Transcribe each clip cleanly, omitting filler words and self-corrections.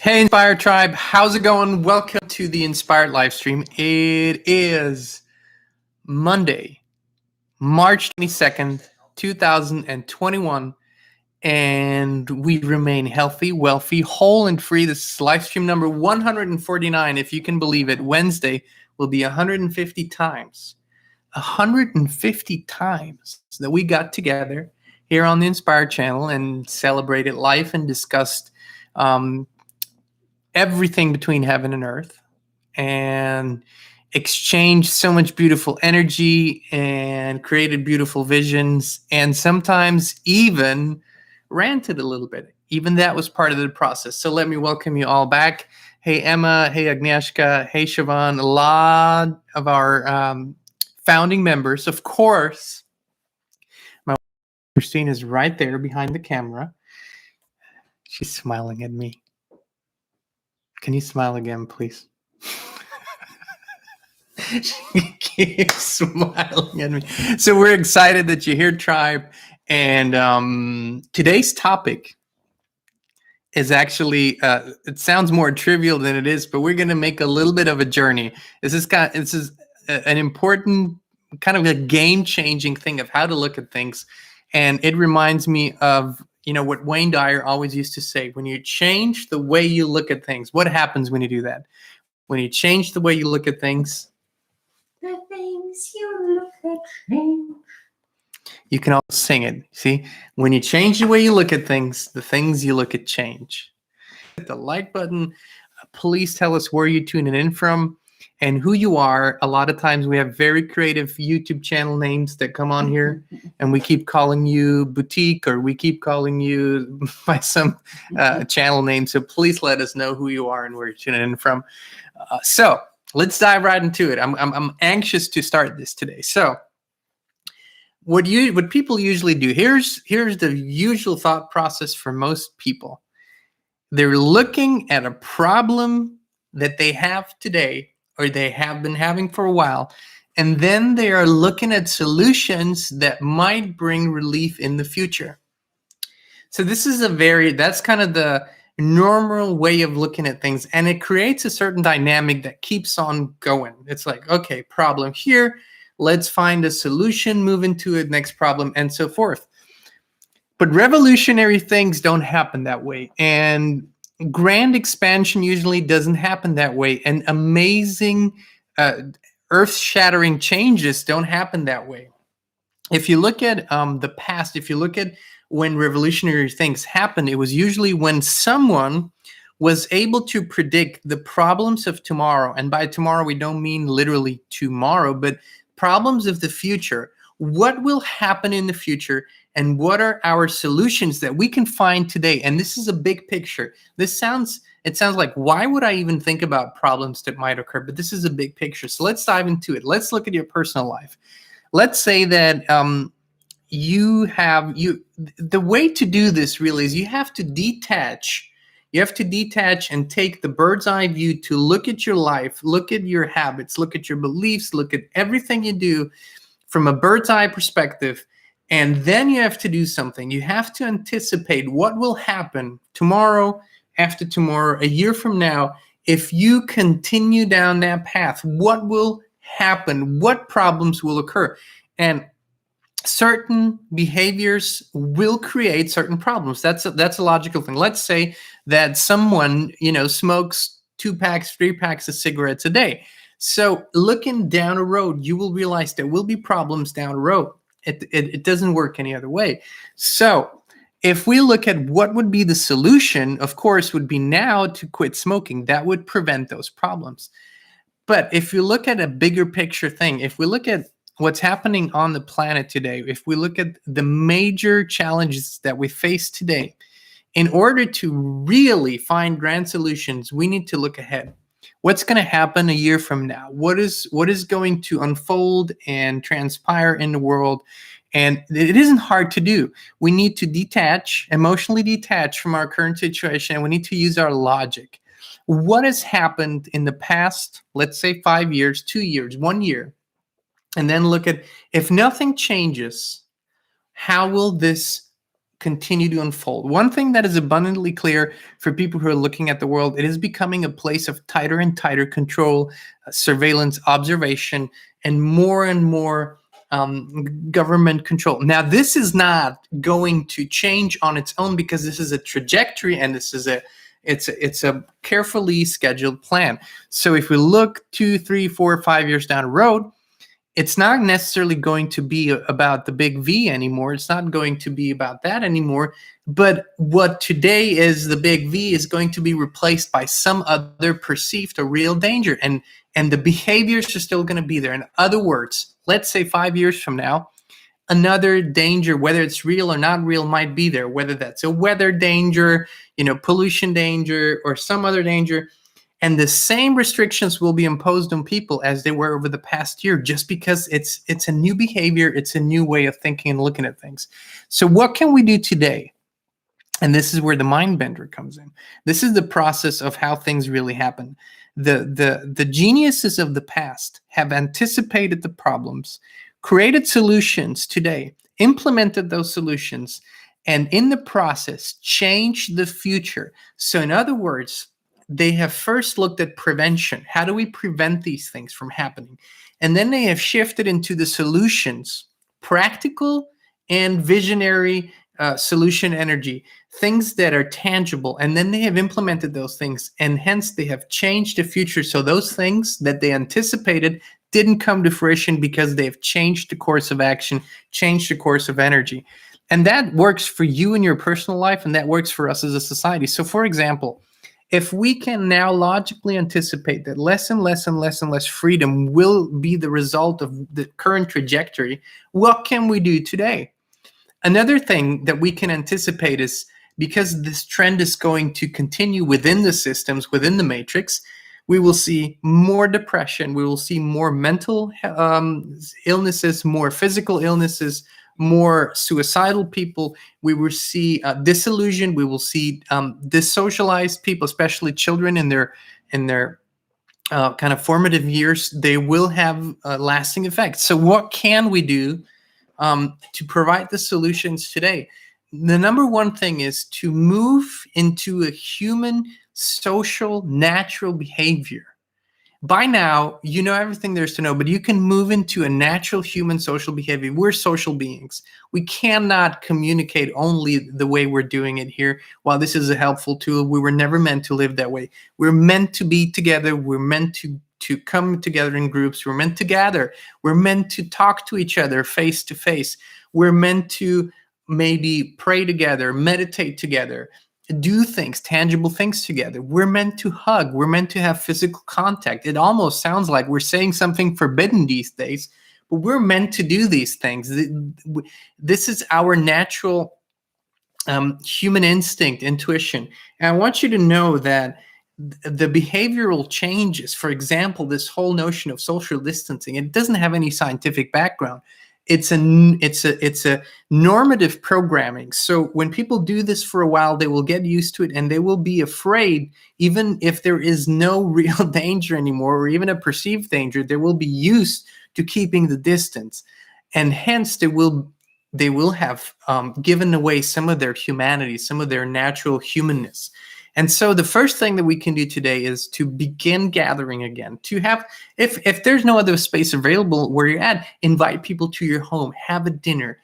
Hey, Inspired Tribe, how's it going? Welcome to the Inspired Livestream. It is Monday, March 22nd, 2021, and we remain healthy, wealthy, whole, and free. This is Livestream number 149, if you can believe it. Wednesday will be 150 times. 150 times that we got together here on the Inspired channel and celebrated life and discussed everything between heaven and earth and exchanged so much beautiful energy and created beautiful visions and sometimes even ranted a little bit. Even that was part of the process. So let me welcome you all back. Hey, Emma. Hey, Agnieszka. Hey, Siobhan. A lot of our founding members. Of course, my Christine is right there behind the camera. She's smiling at me. Can you smile again, please? She keeps smiling at me. So we're excited that you're here, Tribe. And today's topic is actually, it sounds more trivial than it is, but we're going to make a little bit of a journey. This is an important, kind of a game-changing thing of how to look at things. And it reminds me of, what Wayne Dyer always used to say: when you change the way you look at things, what happens when you do that? When you change the way you look at things, the things you look at change. You can also sing it. See, when you change the way you look at things, the things you look at change. Hit the like button. Please tell us where you're tuning in from and who you are. A lot of times we have very creative YouTube channel names that come on here, and we keep calling you boutique, or we keep calling you by some channel name. So please let us know who you are and where you're tuning in from. So let's dive right into it. I'm anxious to start this today. So what people usually do, here's the usual thought process for most people. They're looking at a problem that they have today, or they have been having for a while, and then they are looking at solutions that might bring relief in the future. So this is that's kind of the normal way of looking at things, and it creates a certain dynamic that keeps on going. It's like, okay, problem here, let's find a solution, move into the next problem, and so forth. But revolutionary things don't happen that way, and grand expansion usually doesn't happen that way, and amazing, earth-shattering changes don't happen that way. If you look at the past, if you look at when revolutionary things happened, it was usually when someone was able to predict the problems of tomorrow. And by tomorrow, we don't mean literally tomorrow, but problems of the future. What will happen in the future, and what are our solutions that we can find today? And this is a big picture. It sounds like, why would I even think about problems that might occur? But this is a big picture. So let's dive into it. Let's look at your personal life. Let's say that the way to do this really is you have to detach. You have to detach and take the bird's eye view to look at your life, look at your habits, look at your beliefs, look at everything you do from a bird's eye perspective. And then you have to do something. You have to anticipate what will happen tomorrow, after tomorrow, a year from now. If you continue down that path, what will happen? What problems will occur? And certain behaviors will create certain problems. That's a logical thing. Let's say that someone, smokes 2 packs, 3 packs of cigarettes a day. So looking down a road, you will realize there will be problems down the road. It doesn't work any other way. So if we look at what would be the solution, of course, would be now to quit smoking. That would prevent those problems. But if you look at a bigger picture thing, if we look at what's happening on the planet today, if we look at the major challenges that we face today, in order to really find grand solutions, we need to look ahead. What's going to happen a year from now? What is going to unfold and transpire in the world? And it isn't hard to do. We need to emotionally detach from our current situation, and we need to use our logic. What has happened in the past, let's say 5 years, 2 years, 1 year, and then look at, if nothing changes, how will this continue to unfold. One thing that is abundantly clear for people who are looking at the world, it is becoming a place of tighter and tighter control, surveillance, observation, and more government control. Now, this is not going to change on its own because this is a trajectory and this is it's a carefully scheduled plan. So if we look 2, 3, 4, 5 years down the road, it's not necessarily going to be about the big V anymore. It's not going to be about that anymore. But what today is the big V is going to be replaced by some other perceived or real danger. And the behaviors are still going to be there. In other words, let's say 5 years from now, another danger, whether it's real or not real, might be there, whether that's a weather danger, pollution danger, or some other danger. And the same restrictions will be imposed on people as they were over the past year, just because it's a new behavior, it's a new way of thinking and looking at things. So what can we do today? And this is where the mind bender comes in. This is the process of how things really happen. The geniuses of the past have anticipated the problems, created solutions today, implemented those solutions, and in the process, changed the future. So in other words, they have first looked at prevention. How do we prevent these things from happening? And then they have shifted into the solutions, practical and visionary solution energy, things that are tangible. And then they have implemented those things. And hence they have changed the future. So those things that they anticipated didn't come to fruition because they have changed the course of action, changed the course of energy. And that works for you in your personal life, and that works for us as a society. So for example, if we can now logically anticipate that less and less freedom will be the result of the current trajectory, what can we do today? Another thing that we can anticipate is, because this trend is going to continue within the systems, within the matrix, we will see more depression, we will see more mental illnesses, more physical illnesses, more suicidal people. We will see disillusion. We will see dissocialized people, especially children in their kind of formative years. They will have lasting effects. So what can we do to provide the solutions today? The number one thing is to move into a human, social, natural behavior. By now, you know everything there is to know, but you can move into a natural human social behavior. We're social beings. We cannot communicate only the way we're doing it here. While this is a helpful tool, we were never meant to live that way. We're meant to be together. We're meant to come together in groups. We're meant to gather. We're meant to talk to each other face to face. We're meant to maybe pray together, meditate together, do things, tangible things together. We're meant to hug. We're meant to have physical contact. It almost sounds like we're saying something forbidden these days, but we're meant to do these things. This is our natural human instinct, intuition. And I want you to know that the behavioral changes, for example, this whole notion of social distancing, it doesn't have any scientific background. It's a normative programming. So when people do this for a while, they will get used to it and they will be afraid, even if there is no real danger anymore, or even a perceived danger, they will be used to keeping the distance. And hence they will have given away some of their humanity, some of their natural humanness. And so the first thing that we can do today is to begin gathering again, to have, if there's no other space available where you're at, invite people to your home, have a dinner,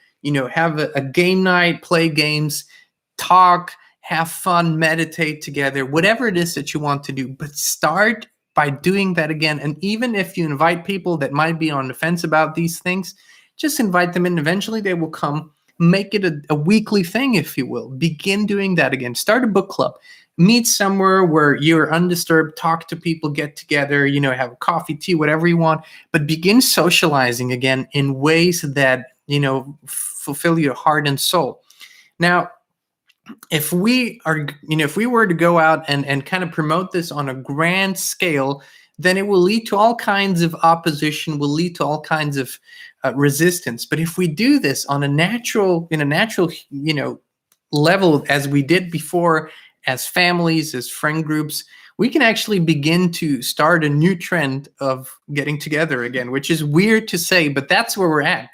have a game night, play games, talk, have fun, meditate together, whatever it is that you want to do. But start by doing that again. And even if you invite people that might be on the fence about these things, just invite them in. Eventually they will come. Make it a weekly thing, if you will. Begin doing that again. Start a book club. Meet somewhere where you're undisturbed, talk to people, get together, have a coffee, tea, whatever you want, but begin socializing again in ways that, fulfill your heart and soul. Now, if we were to go out and kind of promote this on a grand scale, then it will lead to all kinds of opposition, will lead to all kinds of resistance. But if we do this on a natural, level, as we did before, as families, as friend groups, we can actually begin to start a new trend of getting together again, which is weird to say, but that's where we're at.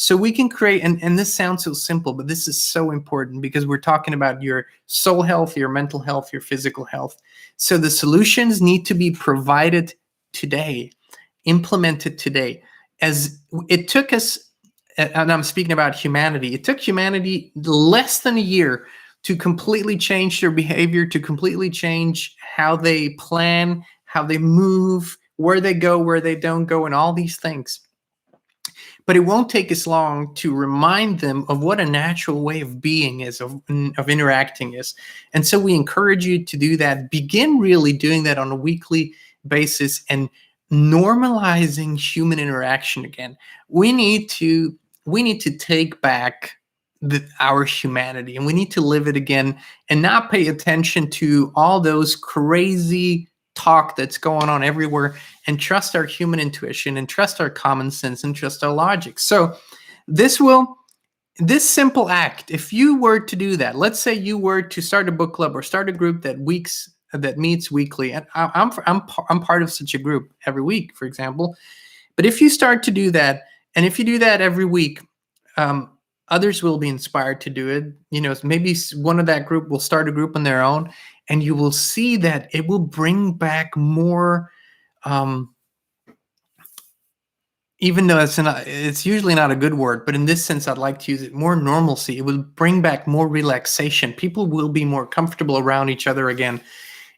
So we can create, and this sounds so simple, but this is so important because we're talking about your soul health, your mental health, your physical health. So the solutions need to be provided today, implemented today. As it took us, and I'm speaking about humanity, it took humanity less than a year to completely change their behavior, to completely change how they plan, how they move, where they go, where they don't go, and all these things. But it won't take us long to remind them of what a natural way of being is, of interacting is. And so we encourage you to do that. Begin really doing that on a weekly basis and normalizing human interaction again. We need to take back our humanity, and we need to live it again and not pay attention to all those crazy talk that's going on everywhere, and trust our human intuition and trust our common sense and trust our logic. So this simple act, if you were to do that, let's say you were to start a book club or start a group that meets weekly, and I'm part of such a group every week, for example. But if you start to do that, and if you do that every week, others will be inspired to do it. Maybe one of that group will start a group on their own, and you will see that it will bring back more, even though it's usually not a good word, but in this sense, I'd like to use it, more normalcy. It will bring back more relaxation. People will be more comfortable around each other again.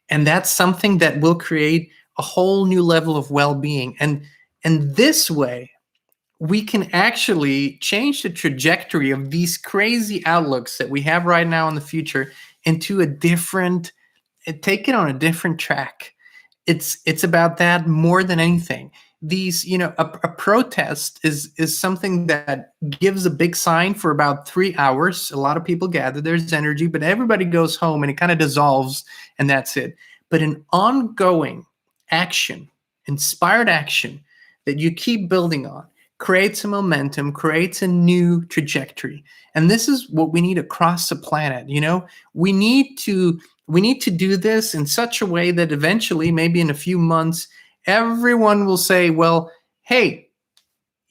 And that's something that will create a whole new level of well-being. And this way, we can actually change the trajectory of these crazy outlooks that we have right now in the future into take it on a different track. It's about that more than anything. These, a protest is something that gives a big sign for about 3 hours. A lot of people gather, there's energy, but everybody goes home and it kind of dissolves, and that's it. But an ongoing action, inspired action that you keep building on, creates a momentum, creates a new trajectory. And this is what we need across the planet. We need to do this in such a way that eventually, maybe in a few months, everyone will say, well, hey,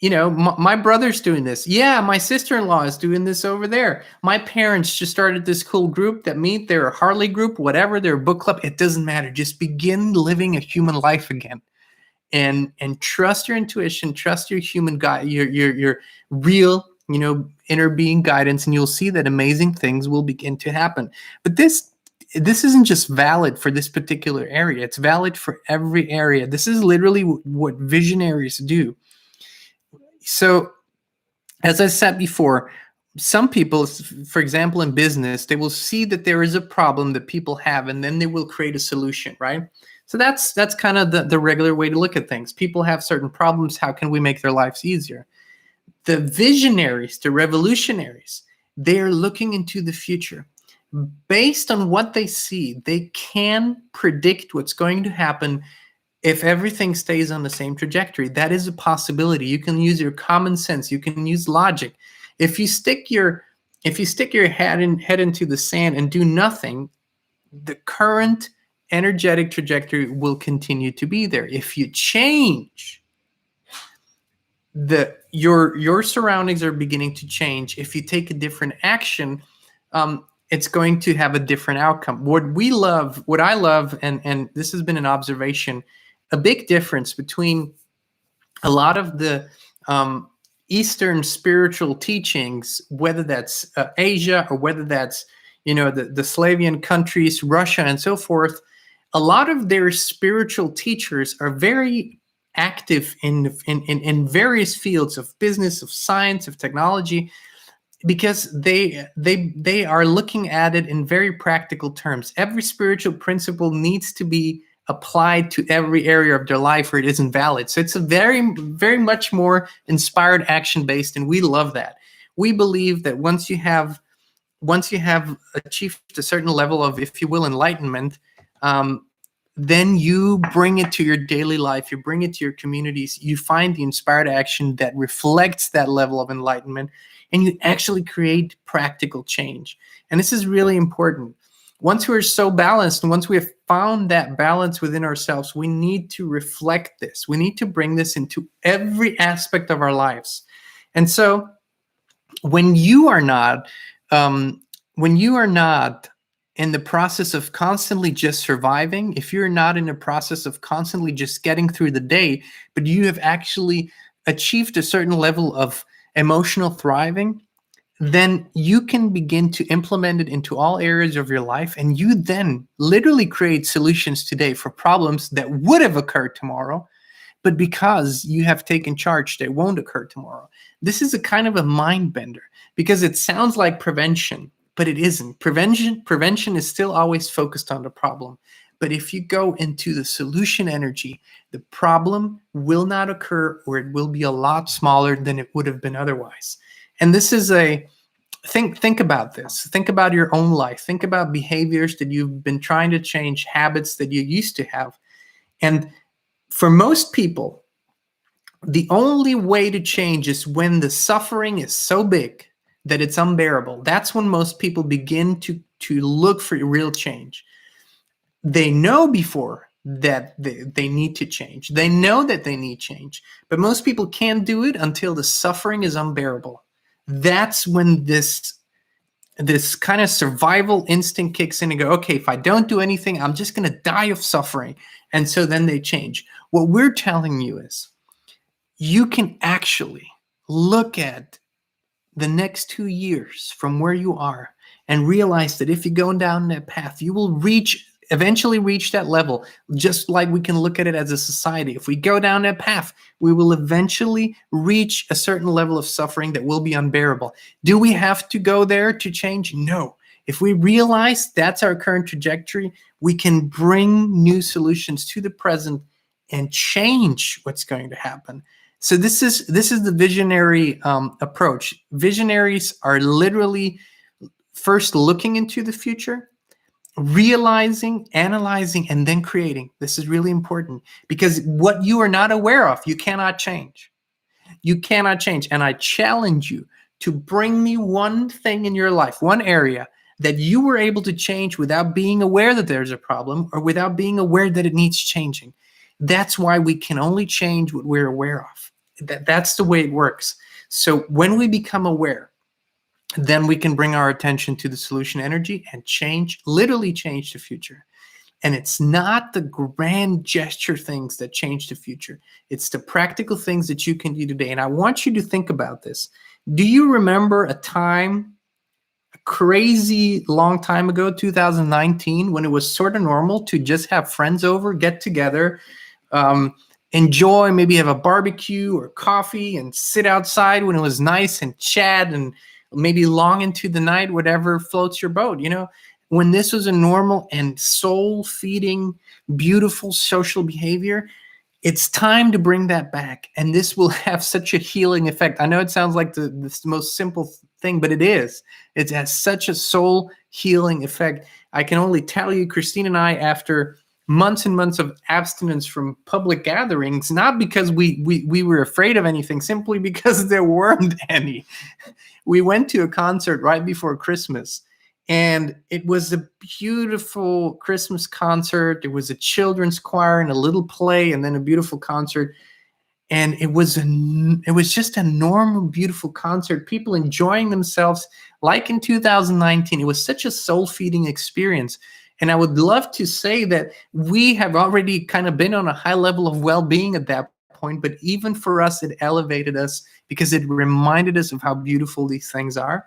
my brother's doing this. Yeah, my sister-in-law is doing this over there. My parents just started this cool group that meet. They're a Harley group, whatever, they're a book club. It doesn't matter. Just begin living a human life again. And trust your intuition, trust your human guide, your real, inner being guidance, and you'll see that amazing things will begin to happen. But this isn't just valid for this particular area. It's valid for every area. This is literally what visionaries do. So, as I said before, some people, for example, in business, they will see that there is a problem that people have, and then they will create a solution, right? So that's kind of the regular way to look at things. People have certain problems. How can we make their lives easier? The visionaries, the revolutionaries, they're looking into the future. Based on what they see, they can predict what's going to happen if everything stays on the same trajectory. That is a possibility. You can use your common sense. You can use logic. If you stick your head into the sand and do nothing, the current energetic trajectory will continue to be there. If you change, your surroundings are beginning to change. If you take a different action, it's going to have a different outcome. What I love, and this has been an observation, a big difference between a lot of the Eastern spiritual teachings, whether that's Asia or whether that's the Slavian countries, Russia, and so forth. A lot of their spiritual teachers are very active in various fields of business, of science, of technology, because they are looking at it in very practical terms. Every spiritual principle needs to be applied to every area of their life or it isn't valid. So it's a very, very much more inspired, action-based, and we love that. We believe that once you have achieved a certain level of, if you will, enlightenment, then you bring it to your daily life, you bring it to your communities, you find the inspired action that reflects that level of enlightenment, and you actually create practical change. And this is really important. Once we're so balanced, and once we have found that balance within ourselves, we need to reflect this. We need to bring this into every aspect of our lives. And so when you are not, when you are not in the process of constantly just surviving, if you're not in a process of constantly just getting through the day, but you have actually achieved a certain level of emotional thriving, then you can begin to implement it into all areas of your life. And you then literally create solutions today for problems that would have occurred tomorrow, but because you have taken charge, they won't occur tomorrow. This is a kind of a mind bender because it sounds like prevention, but it isn't. Prevention is still always focused on the problem. But if you go into the solution energy, the problem will not occur, or it will be a lot smaller than it would have been otherwise. And this is a think about this. Think about your own life. Think about behaviors that you've been trying to change, habits that you used to have. And for most people, the only way to change is when the suffering is so big that it's unbearable. That's when most people begin to look for real change. They know before that they need to change. They know that they need change, but most people can't do it until the suffering is unbearable. That's when this kind of survival instinct kicks in and go, okay, if I don't do anything, I'm just going to die of suffering. And so then they change. What we're telling you is you can actually look at the next 2 years from where you are and realize that if you go down that path, you will eventually reach that level, just like we can look at it as a society. If we go down that path, we will eventually reach a certain level of suffering that will be unbearable. Do we have to go there to change? No. If we realize that's our current trajectory, we can bring new solutions to the present and change what's going to happen. So this is the visionary approach. Visionaries are literally first looking into the future, realizing, analyzing, and then creating. This is really important because what you are not aware of, you cannot change. You cannot change. And I challenge you to bring me one thing in your life, one area that you were able to change without being aware that there's a problem or without being aware that it needs changing. That's why we can only change what we're aware of. That's the way it works. So when we become aware, then we can bring our attention to the solution energy and literally change the future. And it's not the grand gesture things that change the future. It's the practical things that you can do today. And I want you to think about this. Do you remember a crazy long time ago, 2019, when it was sort of normal to just have friends over, get together, enjoy, maybe have a barbecue or coffee and sit outside when it was nice and chat and maybe long into the night, whatever floats your boat, when this was a normal and soul-feeding, beautiful social behavior? It's time to bring that back, and this will have such a healing effect. I know it sounds like the most simple thing, but it is. It has such a soul healing effect. I can only tell you, Kristin and I, after months and months of abstinence from public gatherings, not because we were afraid of anything, simply because there weren't any. We went to a concert right before Christmas, and it was a beautiful Christmas concert. There was a children's choir and a little play, and then a beautiful concert. And it was just a normal, beautiful concert. People enjoying themselves like in 2019. It was such a soul-feeding experience. And I would love to say that we have already kind of been on a high level of well-being at that point, but even for us, it elevated us because it reminded us of how beautiful these things are.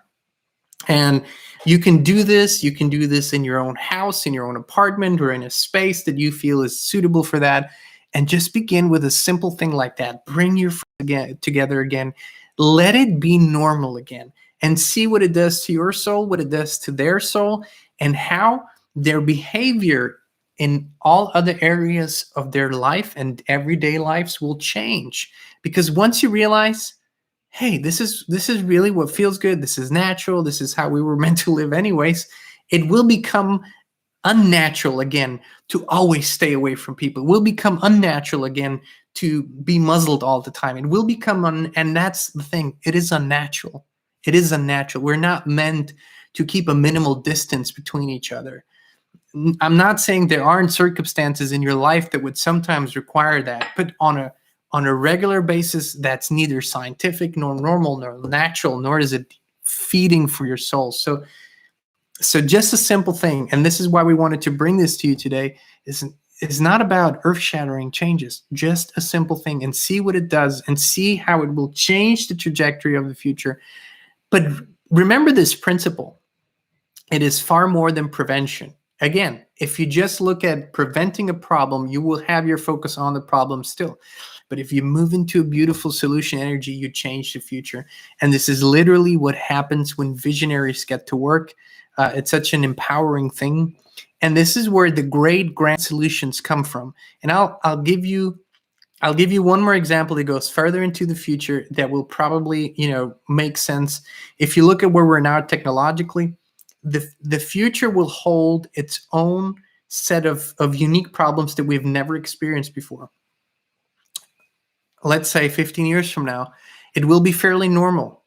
And you can do this. You can do this in your own house, in your own apartment, or in a space that you feel is suitable for that. And just begin with a simple thing like that. Bring your friends together again. Let it be normal again. And see what it does to your soul, what it does to their soul, and how their behavior in all other areas of their life and everyday lives will change. Because once you realize, hey, this is really what feels good, this is natural, this is how we were meant to live anyways, it will become unnatural again to always stay away from people. It will become unnatural again to be muzzled all the time. It will become, and that's the thing, it is unnatural. It is unnatural. We're not meant to keep a minimal distance between each other. I'm not saying there aren't circumstances in your life that would sometimes require that, but on a regular basis, that's neither scientific nor normal nor natural, nor is it feeding for your soul. So just a simple thing, and this is why we wanted to bring this to you today, is not about earth-shattering changes. Just a simple thing, and see what it does, and see how it will change the trajectory of the future. But remember this principle. It is far more than prevention. Again, if you just look at preventing a problem, you will have your focus on the problem still. But if you move into a beautiful solution energy, you change the future. And this is literally what happens when visionaries get to work. It's such an empowering thing. And this is where the great grand solutions come from. And I'll give you one more example that goes further into the future that will probably, make sense. If you look at where we're now technologically, the future will hold its own set of unique problems that we've never experienced before. Let's say 15 years from now, it will be fairly normal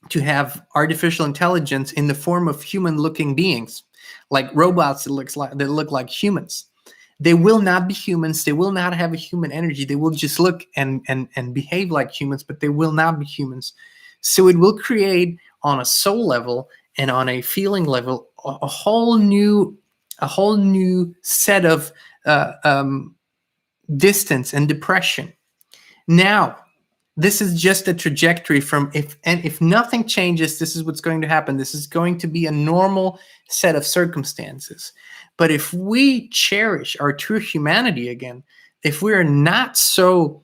to have artificial intelligence in the form of human-looking beings, like robots that look like humans. They will not be humans. They will not have a human energy. They will just look and behave like humans, but they will not be humans. So it will create, on a soul level and on a feeling level, a whole new set of distance and depression. Now, this is just a trajectory from if nothing changes, this is what's going to happen. This is going to be a normal set of circumstances. But if we cherish our true humanity again, if we are not so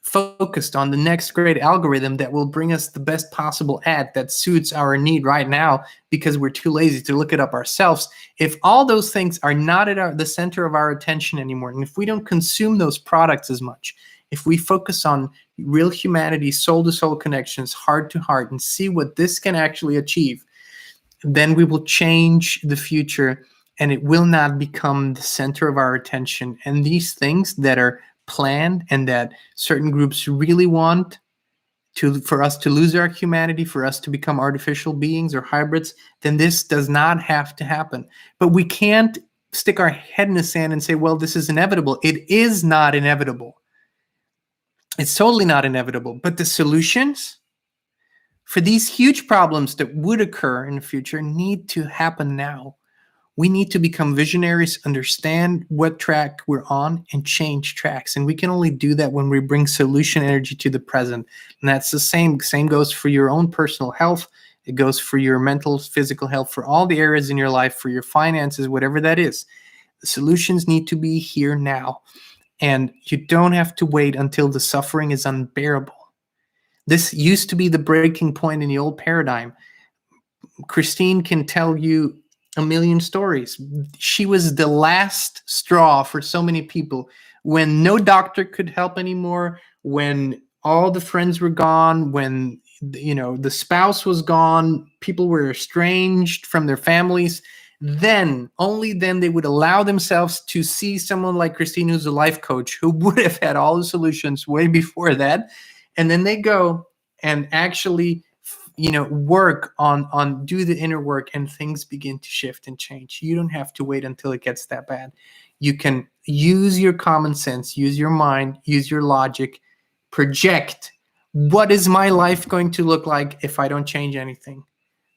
focused on the next great algorithm that will bring us the best possible ad that suits our need right now because we're too lazy to look it up ourselves, if all those things are not at the center of our attention anymore, and if we don't consume those products as much, if we focus on real humanity, soul-to-soul connections, heart-to-heart, and see what this can actually achieve, then we will change the future, and it will not become the center of our attention. And these things that are planned and that certain groups really want for us to lose our humanity, for us to become artificial beings or hybrids, then this does not have to happen. But we can't stick our head in the sand and say, well, this is inevitable. It is not inevitable. It's totally not inevitable. But the solutions for these huge problems that would occur in the future need to happen now. We need to become visionaries, understand what track we're on, and change tracks. And we can only do that when we bring solution energy to the present. And that's the same goes for your own personal health. It goes for your mental, physical health, for all the areas in your life, for your finances, whatever that is. The solutions need to be here now. And you don't have to wait until the suffering is unbearable. This used to be the breaking point in the old paradigm. Kristin can tell you a million stories. She was the last straw for so many people. When no doctor could help anymore, when all the friends were gone, when the spouse was gone, people were estranged from their families, then, only then, they would allow themselves to see someone like Kristin, who's a life coach, who would have had all the solutions way before that. And then they go and actually work on do the inner work, and things begin to shift and change. You don't have to wait until it gets that bad. You can use your common sense, use your mind, use your logic, project, what is my life going to look like if I don't change anything?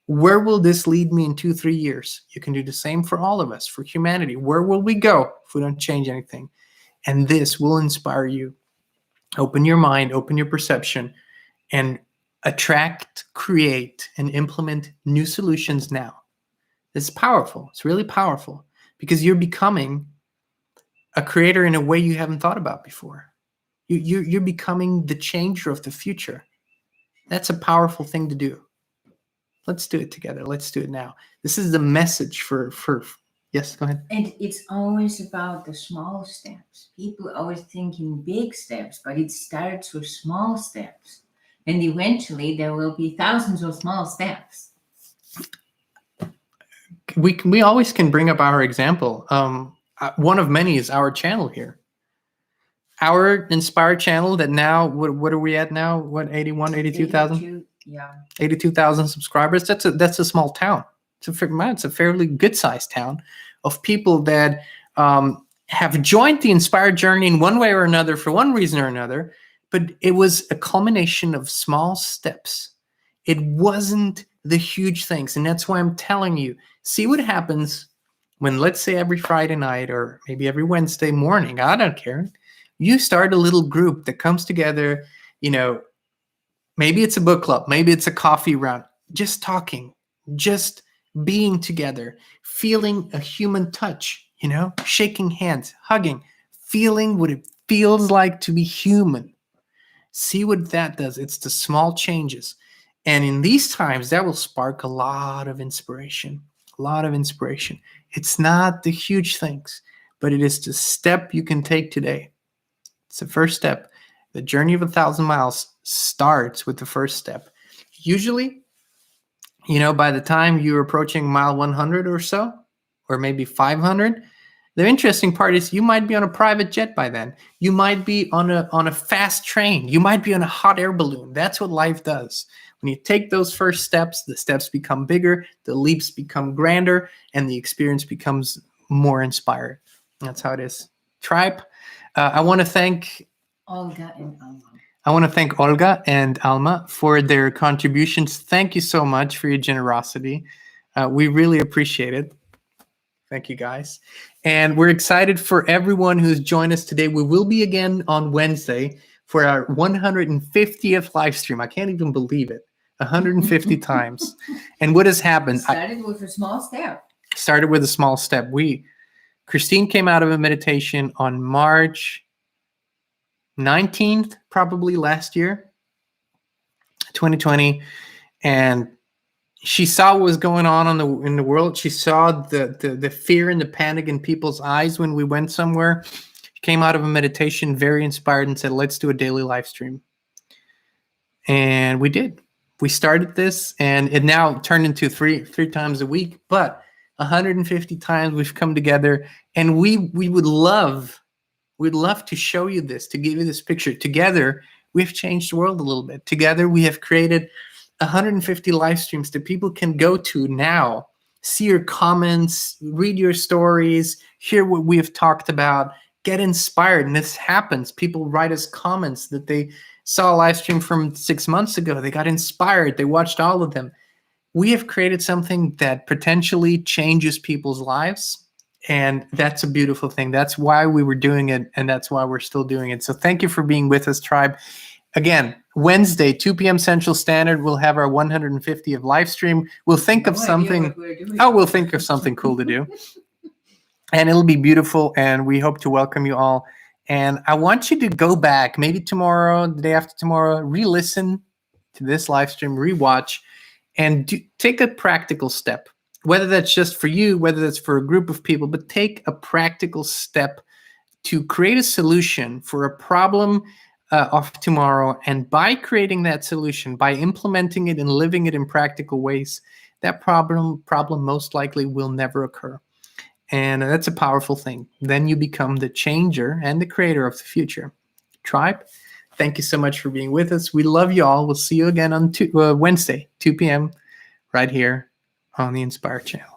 Where will this lead me in 2-3 years? You can do the same for all of us, for humanity. Where will we go if we don't change anything? And this will inspire you. Open your mind, open your perception, and attract, create, and implement new solutions now. It's powerful. It's really powerful because you're becoming a creator in a way you haven't thought about before. You're becoming the changer of the future. That's a powerful thing to do. Let's do it together. Let's do it now. This is the message for yes, go ahead. And it's always about the small steps. People always think in big steps, but it starts with small steps. And eventually there will be thousands of small steps. We always can bring up our example. One of many is our channel here. Our Inspire channel that now, what are we at now? What, 82,000? Yeah. 82,000 subscribers. That's a small town. It's a fairly good-sized town of people that have joined the Inspire journey in one way or another for one reason or another. But it was a culmination of small steps. It wasn't the huge things. And that's why I'm telling you, see what happens when, let's say, every Friday night or maybe every Wednesday morning, I don't care, you start a little group that comes together, maybe it's a book club, maybe it's a coffee round, just talking, just being together, feeling a human touch, shaking hands, hugging, feeling what it feels like to be human. See what that does. It's the small changes. And in these times, that will spark a lot of inspiration. It's not the huge things, but it is the step you can take today. It's the first step. The journey of 1,000 miles starts with the first step. Usually, by the time you're approaching mile 100 or so, or maybe 500, the interesting part is you might be on a private jet by then. You might be on a fast train. You might be on a hot air balloon. That's what life does. When you take those first steps, the steps become bigger, the leaps become grander, and the experience becomes more inspired. That's how it is. Tribe, I want to thank Olga and Alma. I want to thank Olga and Alma for their contributions. Thank you so much for your generosity. We really appreciate it. Thank you, guys. And we're excited for everyone who's joined us today. We will be again on Wednesday for our 150th live stream. I can't even believe it. 150 times. And what has happened? Started with a small step. Started with a small step. Kristin came out of a meditation on March 19th, probably last year, 2020. And she saw what was going on in the world. She saw the fear and the panic in people's eyes when we went somewhere. She came out of a meditation very inspired and said, let's do a daily live stream. And we did. We started this, and it now turned into three times a week, but 150 times we've come together, and we'd love to show you this, to give you this picture. Together, we've changed the world a little bit. Together, we have created 150 live streams that people can go to now, see your comments, read your stories, hear what we have talked about, get inspired. And this happens. People write us comments that they saw a live stream from 6 months ago. They got inspired. They watched all of them. We have created something that potentially changes people's lives. And that's a beautiful thing. That's why we were doing it, and that's why we're still doing it. So thank you for being with us, Tribe. Again, Wednesday, 2 p.m. Central Standard, we'll have our 150th live stream. We'll think of something. We'll think of something cool to do. And it'll be beautiful, and we hope to welcome you all. And I want you to go back, maybe tomorrow, the day after tomorrow, re-listen to this live stream, rewatch, and take a practical step. Whether that's just for you, whether that's for a group of people, but take a practical step to create a solution for a problem of tomorrow. And by creating that solution, by implementing it and living it in practical ways, that problem most likely will never occur. And that's a powerful thing. Then you become the changer and the creator of the future. Tribe, thank you so much for being with us. We love you all. We'll see you again on Wednesday, 2 p.m. right here on the Inspire channel.